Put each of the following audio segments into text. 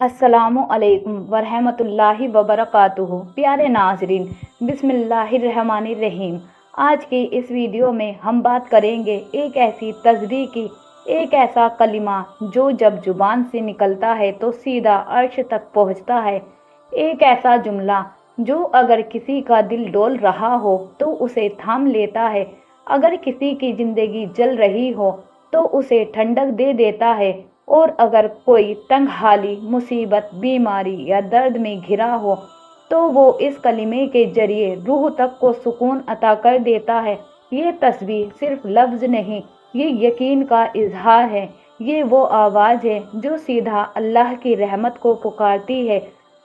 अस्सलामुअलैकुम वरहमतुल्लाहि वबरकातुहू। प्यारे नाजरीन, बिस्मिल्लाहिर्रहमानिर्रहीम। आज की इस वीडियो में हम बात करेंगे एक ऐसी तस्बीह की, एक ऐसा कलिमा जो जब जुबान से निकलता है तो सीधा अर्श तक पहुंचता है। एक ऐसा जुमला जो अगर किसी का दिल डोल रहा हो तो उसे थाम लेता है, अगर किसी की जिंदगी जल रही हो तो उसे ठंडक दे देता है, और अगर कोई तंगहाली, मुसीबत, बीमारी या दर्द में घिरा हो तो वो इस कलिमे के जरिए रूह तक को सुकून अता कर देता है। ये तस्बीह सिर्फ लफ्ज़ नहीं, ये यकीन का इजहार है। ये वो आवाज़ है जो सीधा अल्लाह की रहमत को पुकारती है।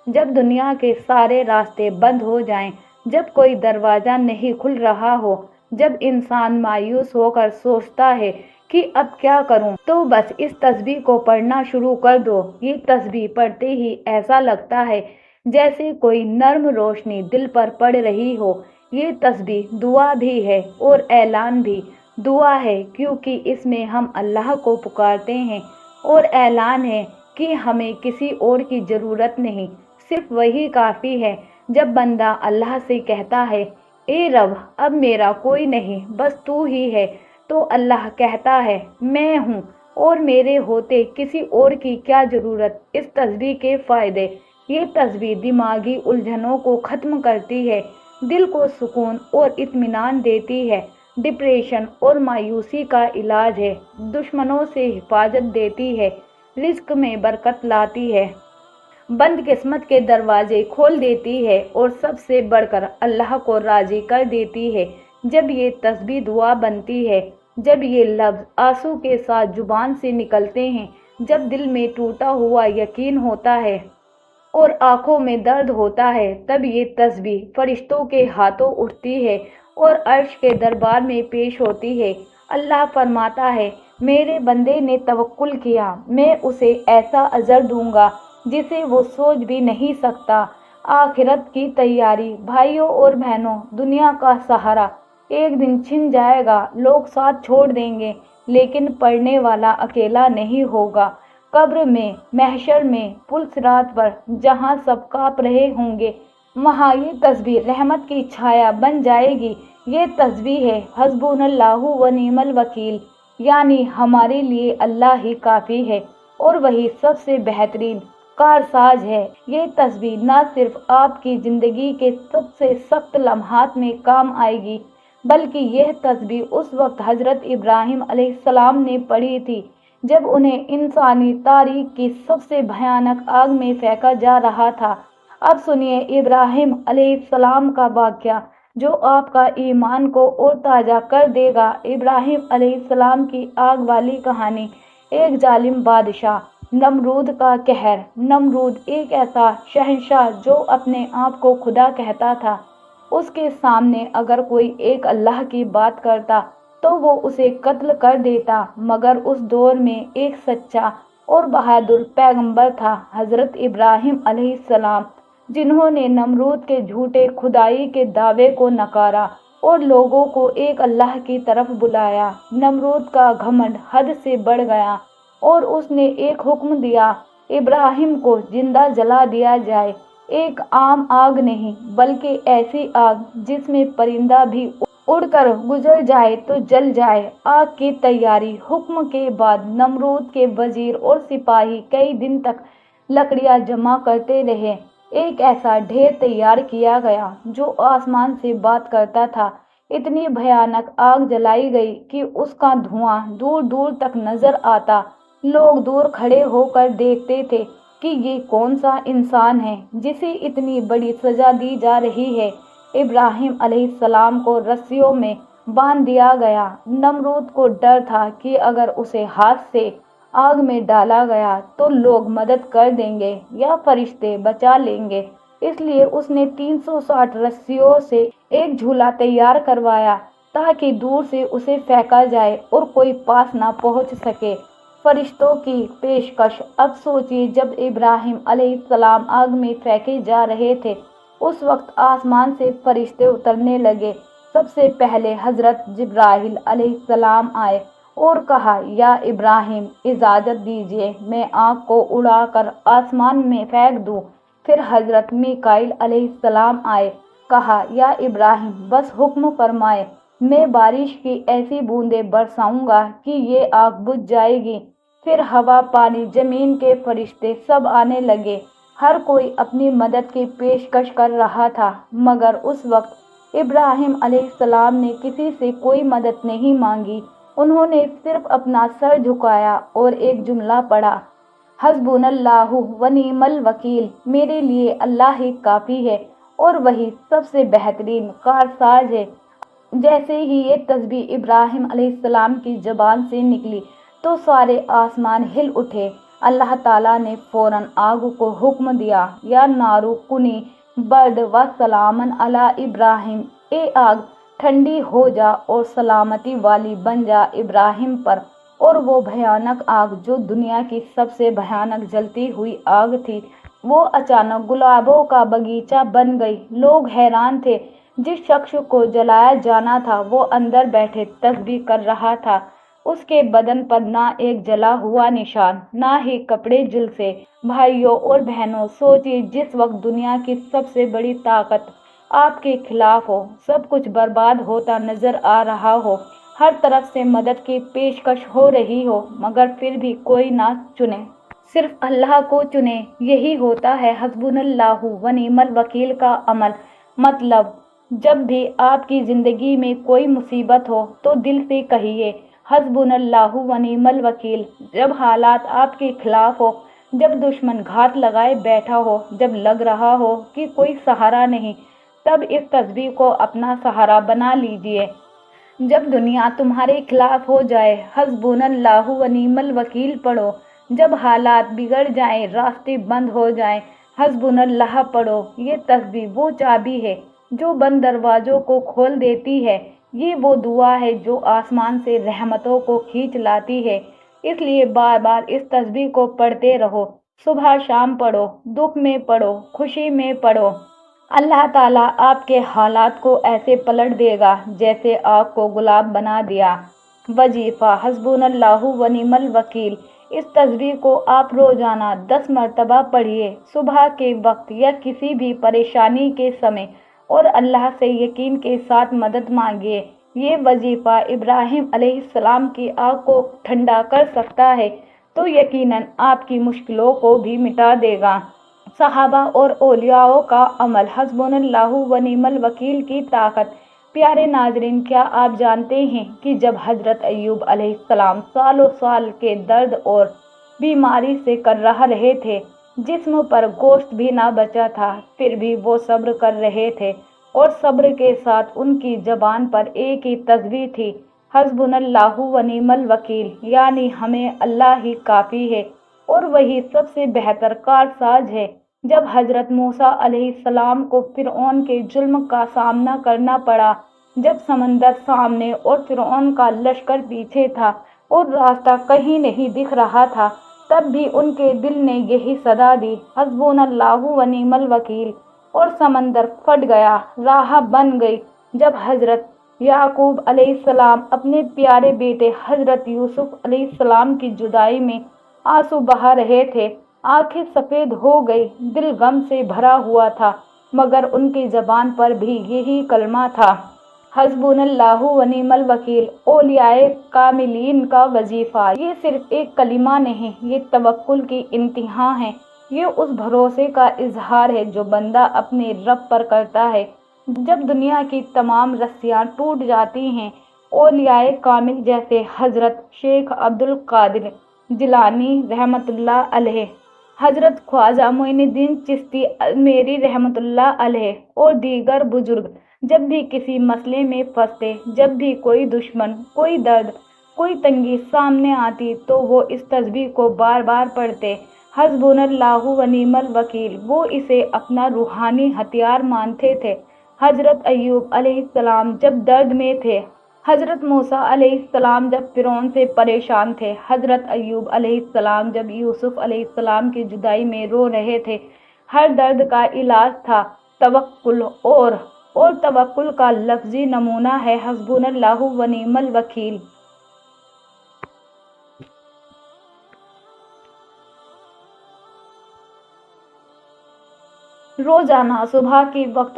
जब दुनिया के सारे रास्ते बंद हो जाएं, जब कोई दरवाज़ा नहीं खुल रहा हो, जब इंसान मायूस होकर सोचता है कि अब क्या करूं, तो बस इस तस्बीह को पढ़ना शुरू कर दो। ये तस्बीह पढ़ते ही ऐसा लगता है जैसे कोई नर्म रोशनी दिल पर पड़ रही हो। ये तस्बीह दुआ भी है और ऐलान भी। दुआ है क्योंकि इसमें हम अल्लाह को पुकारते हैं, और ऐलान है कि हमें किसी और की ज़रूरत नहीं, सिर्फ वही काफ़ी है। जब बंदा अल्लाह से कहता है, ए रब, अब मेरा कोई नहीं, बस तू ही है, तो अल्लाह कहता है, मैं हूँ और मेरे होते किसी और की क्या ज़रूरत। इस तस्बीह के फ़ायदे। ये तस्बीह दिमागी उलझनों को ख़त्म करती है, दिल को सुकून और इत्मीनान देती है, डिप्रेशन और मायूसी का इलाज है, दुश्मनों से हिफाजत देती है, रिज़्क में बरकत लाती है, बंद किस्मत के दरवाजे खोल देती है, और सबसे बढ़कर अल्लाह को राज़ी कर देती है। जब ये तस्बीह दुआ बनती है, जब ये लफ्ज़ आंसू के साथ जुबान से निकलते हैं, जब दिल में टूटा हुआ यकीन होता है और आंखों में दर्द होता है, तब ये तस्बीह फरिश्तों के हाथों उठती है और अर्श के दरबार में पेश होती है। अल्लाह फरमाता है, मेरे बंदे ने तवक्कुल किया, मैं उसे ऐसा अजर दूंगा जिसे वो सोच भी नहीं सकता। आखिरत की तैयारी। भाइयों और बहनों, दुनिया का सहारा एक दिन छिन जाएगा, लोग साथ छोड़ देंगे, लेकिन पढ़ने वाला अकेला नहीं होगा। कब्र में, महशर में, पुलसिरात पर, जहाँ सब काँप रहे होंगे, वहाँ ये तस्बीह रहमत की छाया बन जाएगी। ये तस्बीह है हस्बुनल्लाहु व निअमल वकील, यानी हमारे लिए अल्लाह ही काफ़ी है और वही सबसे बेहतरीन कारसाज है। ये तस्बीह न सिर्फ आपकी ज़िंदगी के सबसे सख्त लम्हात में काम आएगी, बल्कि यह तस्बीह उस वक्त हज़रत इब्राहिम अलैहिस्सलाम ने पढ़ी थी जब उन्हें इंसानी तारीख की सबसे भयानक आग में फेंका जा रहा था। अब सुनिए इब्राहिम अलैहिस्सलाम का वाक़या जो आपका ईमान को और ताज़ा कर देगा। इब्राहिम अलैहिस्सलाम की आग वाली कहानी। एक जालिम बादशाह, नमरूद का कहर। नमरूद एक ऐसा शहंशाह जो अपने आप को खुदा कहता था। उसके सामने अगर कोई एक अल्लाह की बात करता तो वो उसे कत्ल कर देता, मगर उस दौर में एक सच्चा और बहादुर पैगंबर था, हज़रत इब्राहिम अलैहिस्सलाम, जिन्होंने नमरूद के झूठे खुदाई के दावे को नकारा और लोगों को एक अल्लाह की तरफ बुलाया। नमरूद का घमंड हद से बढ़ गया और उसने एक हुक्म दिया, इब्राहिम को जिंदा जला दिया जाए। एक आम आग नहीं, बल्कि ऐसी आग जिसमें परिंदा भी उड़कर गुजर जाए तो जल जाए। आग की तैयारी। हुक्म के बाद नमरूद के वजीर और सिपाही कई दिन तक लकड़ियां जमा करते रहे। एक ऐसा ढेर तैयार किया गया जो आसमान से बात करता था। इतनी भयानक आग जलाई गई कि उसका धुआं दूर दूर तक नजर आता। लोग दूर खड़े होकर देखते थे कि ये कौन सा इंसान है जिसे इतनी बड़ी सजा दी जा रही है। इब्राहिम अलैहिस्सलाम को रस्सियों में बांध दिया गया। नमरूद को डर था कि अगर उसे हाथ से आग में डाला गया तो लोग मदद कर देंगे या फरिश्ते बचा लेंगे, इसलिए उसने 360 रस्सियों से एक झूला तैयार करवाया ताकि दूर से उसे फेंका जाए और कोई पास ना पहुंच सके। फरिश्तों की पेशकश। अब सोचिए, जब इब्राहिम अलैहिस्सलाम आग में फेंके जा रहे थे, उस वक्त आसमान से फरिश्ते उतरने लगे। सबसे पहले हजरत जिब्राइल अलैहिस्सलाम आए اور کہا یا ابراہیم اجازت دیجیے میں آگ کو اڑا کر آسمان میں پھینک دوں۔ پھر حضرت میکائیل علیہ السلام آئے، کہا یا ابراہیم بس حکم فرمائے، میں بارش کی ایسی بوندیں برساؤں گا کہ یہ آگ بجھ جائے گی۔ پھر ہوا، پانی، زمین کے فرشتے سب آنے لگے، ہر کوئی اپنی مدد کی پیشکش کر رہا تھا، مگر اس وقت ابراہیم علیہ السلام نے کسی سے کوئی مدد نہیں مانگی۔ انہوں نے صرف اپنا سر جھکایا اور ایک جملہ پڑھا، حسبنا اللہ و نعم الوکیل، میرے لیے اللہ ہی کافی ہے اور وہی سب سے بہترین کارساز ہے۔ جیسے ہی یہ تسبیح ابراہیم علیہ السلام کی زبان سے نکلی تو سارے آسمان ہل اٹھے۔ اللہ تعالیٰ نے فوراً آگ کو حکم دیا، یا نارو کنی برد و سلامن علی ابراہیم، اے آگ ٹھنڈی ہو جا اور سلامتی والی بن جا ابراہیم پر۔ اور وہ بھیانک آگ جو دنیا کی سب سے بھیانک جلتی ہوئی آگ تھی، وہ اچانک گلابوں کا باغیچہ بن گئی۔ لوگ حیران تھے، جس شخص کو جلایا جانا تھا وہ اندر بیٹھے تسبیح کر رہا تھا، اس کے بدن پر نہ ایک جلا ہوا نشان، نہ ہی کپڑے جھلسے۔ بھائیوں اور بہنوں، سوچیے جس وقت دنیا کی سب سے بڑی طاقت آپ کے خلاف ہو، سب کچھ برباد ہوتا نظر آ رہا ہو، ہر طرف سے مدد کی پیشکش ہو رہی ہو، مگر پھر بھی کوئی نہ چنے، صرف اللہ کو چنے۔ یہی ہوتا ہے حسبنا اللہ و نعم الوکیل کا عمل۔ مطلب جب بھی آپ کی زندگی میں کوئی مصیبت ہو تو دل سے کہیے حسبنا اللہ و نعم الوکیل۔ جب حالات آپ کے خلاف ہو، جب دشمن گھات لگائے بیٹھا ہو، جب لگ رہا ہو کہ کوئی سہارا نہیں، تب اس تسبیح کو اپنا سہارا بنا لیجیے۔ جب دنیا تمہارے خلاف ہو جائے، حسبنا اللہ و نعم الوکیل پڑھو۔ جب حالات بگڑ جائیں، راستے بند ہو جائیں، حسبنا اللہ پڑھو۔ یہ تسبیح وہ چابی ہے جو بند دروازوں کو کھول دیتی ہے، یہ وہ دعا ہے جو آسمان سے رحمتوں کو کھینچ لاتی ہے۔ اس لیے بار بار اس تسبیح کو پڑھتے رہو، صبح شام پڑھو، دکھ میں پڑھو، خوشی میں پڑھو۔ اللہ تعالیٰ آپ کے حالات کو ایسے پلٹ دے گا جیسے آگ کو گلاب بنا دیا۔ وظیفہ حسبنا اللہ و نعم الوکیل۔ اس تسبیح کو آپ روزانہ 10 مرتبہ پڑھیے، صبح کے وقت یا کسی بھی پریشانی کے سمے، اور اللہ سے یقین کے ساتھ مدد مانگیے۔ یہ وظیفہ ابراہیم علیہ السلام کی آگ کو ٹھنڈا کر سکتا ہے تو یقیناً آپ کی مشکلوں کو بھی مٹا دے گا۔ صحابہ اور اولیاء کا عمل، حسبنا اللہ و نعم الوکیل کی طاقت۔ پیارے ناظرین، کیا آپ جانتے ہیں کہ جب حضرت ایوب علیہ السلام سالوں سال کے درد اور بیماری سے کر رہے تھے، جسم پر گوشت بھی نہ بچا تھا، پھر بھی وہ صبر کر رہے تھے، اور صبر کے ساتھ ان کی زبان پر ایک ہی تسبیح تھی، حسبنا اللہ و نعم الوکیل، یعنی ہمیں اللہ ہی کافی ہے اور وہی سب سے بہتر کارساز ہے۔ جب حضرت موسیٰ علیہ السلام کو فرعون کے ظلم کا سامنا کرنا پڑا، جب سمندر سامنے اور فرعون کا لشکر پیچھے تھا اور راستہ کہیں نہیں دکھ رہا تھا، تب بھی ان کے دل نے یہی صدا دی، حسبنا اللہ و نعم الوکیل، اور سمندر پھٹ گیا، راہ بن گئی۔ جب حضرت یعقوب علیہ السلام اپنے پیارے بیٹے حضرت یوسف علیہ السلام کی جدائی میں آنسو بہا رہے تھے، آنکھیں سفید ہو گئی، دل غم سے بھرا ہوا تھا، مگر ان کی زبان پر بھی یہی کلمہ تھا، حسبنا اللہ و نعم الوکیل۔ اولیاء کاملین کا وظیفہ یہ صرف ایک کلمہ نہیں، یہ توکل کی انتہا ہے، یہ اس بھروسے کا اظہار ہے جو بندہ اپنے رب پر کرتا ہے جب دنیا کی تمام رسیاں ٹوٹ جاتی ہیں۔ اولیاء کامل جیسے حضرت شیخ عبد القادر جیلانی رحمۃ اللہ علیہ، حضرت خواجہ معین الدین چشتی اجمیری رحمۃ اللہ علیہ، اور دیگر بزرگ جب بھی کسی مسئلے میں پھنستے، جب بھی کوئی دشمن، کوئی درد، کوئی تنگی سامنے آتی تو وہ اس تسبیح کو بار بار پڑھتے، حسبنا اللہ و نعم الوکیل۔ وہ اسے اپنا روحانی ہتھیار مانتے تھے۔ حضرت ایوب علیہ السلام جب درد میں تھے، حضرت موسیٰ علیہ السلام جب فرعون سے پریشان تھے، حضرت ایوب علیہ السلام جب یوسف علیہ السلام کی جدائی میں رو رہے تھے، ہر درد کا علاج تھا توکل، اور توکل کا لفظی نمونہ ہے حسبنا اللہ و نعم الوکیل۔ रोजाना सुबह के वक्त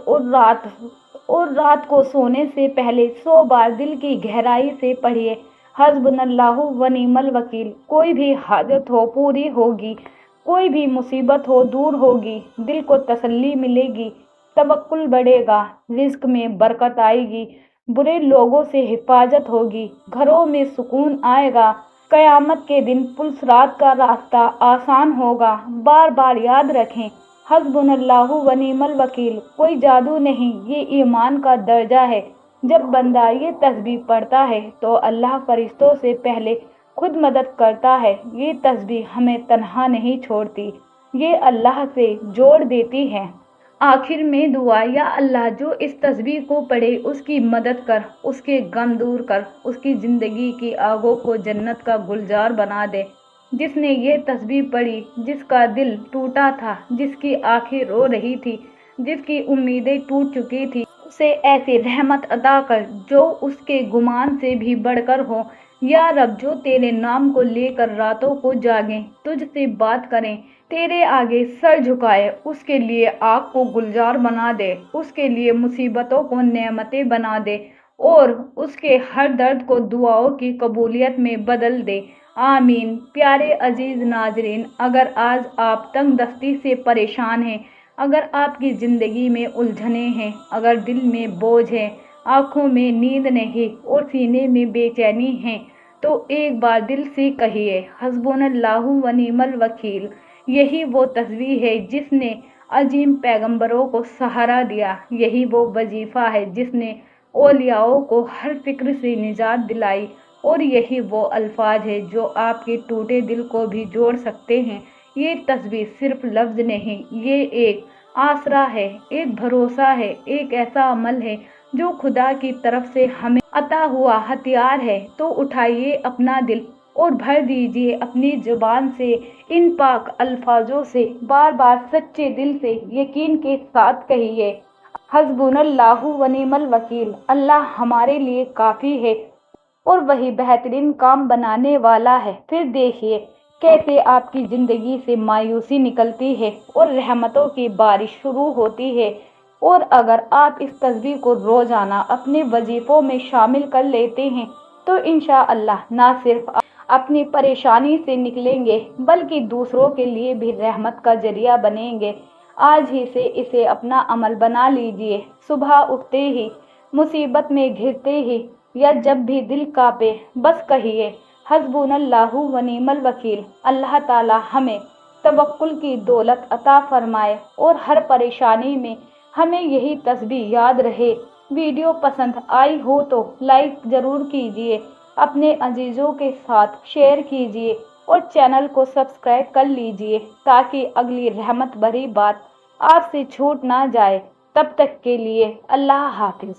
और रात को सोने से पहले 100 बार दिल की गहराई से पढ़िए, हस्बुनल्लाहु व निअमल वकील। कोई भी हाजत हो पूरी होगी, कोई भी मुसीबत हो दूर होगी, दिल को तसल्ली मिलेगी, तवक्कुल बढ़ेगा, रिज्क में बरकत आएगी, बुरे लोगों से हिफाजत होगी, घरों में सुकून आएगा, कयामत के दिन पुलसरात का रास्ता आसान होगा। बार बार याद रखें, हस्बुनल्लाहु व निअमल वकील। कोई जादू नहीं, ये ईमान का दर्जा है। जब बंदा ये तस्बीह पढ़ता है तो अल्लाह फरिश्तों से पहले खुद मदद करता है। ये तस्बीह हमें तन्हा नहीं छोड़ती, ये अल्लाह से जोड़ देती है। आखिर में दुआ, या अल्लाह जो इस तस्बीह को पढ़े उसकी मदद कर, उसके गम दूर कर, उसकी ज़िंदगी की आगों को जन्नत का गुलजार बना दे। जिसने ये तस्बीह पढ़ी, जिसका दिल टूटा था, जिसकी आंखें रो रही थी, जिसकी उम्मीदें टूट चुकी थी, उसे ऐसी रहमत अता कर जो उसके गुमान से भी बढ़कर हो। या रब, जो तेरे नाम को लेकर रातों को जागें, तुझसे बात करें, तेरे आगे सर झुकाए, उसके लिए आग को गुलजार बना दे, उसके लिए मुसीबतों को नेमतें बना दे और उसके हर दर्द को दुआओं की कबूलियत में बदल दे। आमीन। प्यारे अजीज नाजरीन, अगर आज आप तंग दस्ती से परेशान हैं, अगर आपकी ज़िंदगी में उलझने हैं, अगर दिल में बोझ है, आँखों में नींद नहीं और सीने में बेचैनी है, तो एक बार दिल से कहिए, हस्बुनल्लाहु व निअमल वकील। यही वो तस्बीह है जिसने अजीम पैगंबरों को सहारा दिया। यही वो वजीफ़ा है जिसने औलियाओं को हर फिक्र से निजात दिलाई। और यही वो अल्फाज है जो आपके टूटे दिल को भी जोड़ सकते हैं। ये तस्बीह सिर्फ लफ्ज़ नहीं, ये एक आसरा है, एक भरोसा है, एक ऐसा अमल है जो खुदा की तरफ से हमें अता हुआ हथियार है। तो उठाइए अपना दिल और भर दीजिए अपनी जुबान से इन पाक अल्फाजों से। बार बार सच्चे दिल से यकीन के साथ कहिए, हस्बुनल्लाहु व निअमल वकील। अल्लाह हमारे लिए काफ़ी है और वही बेहतरीन काम बनाने वाला है। फिर देखिए कैसे आपकी ज़िंदगी से मायूसी निकलती है और रहमतों की बारिश शुरू होती है। और अगर आप इस तस्बीह को रोज़ाना अपने वजीफ़ों में शामिल कर लेते हैं तो इंशाअल्लाह ना सिर्फ अपनी परेशानी से निकलेंगे बल्कि दूसरों के लिए भी रहमत का जरिया बनेंगे। आज ही से इसे अपना अमल बना लीजिए। सुबह उठते ही, मुसीबत में घिरते ही या जब भी दिल कांपे, बस कहिए, हस्बुनल्लाहु व निअमल वकील। अल्लाह ताला हमें तवक्कुल की दौलत अता फरमाए और हर परेशानी में हमें यही तस्बीह याद रहे। वीडियो पसंद आई हो तो लाइक ज़रूर कीजिए, अपने अजीज़ों के साथ शेयर कीजिए और चैनल को सब्सक्राइब कर लीजिए ताकि अगली रहमत भरी बात आपसे छूट ना जाए। तब तक के लिए अल्लाह हाफिज़।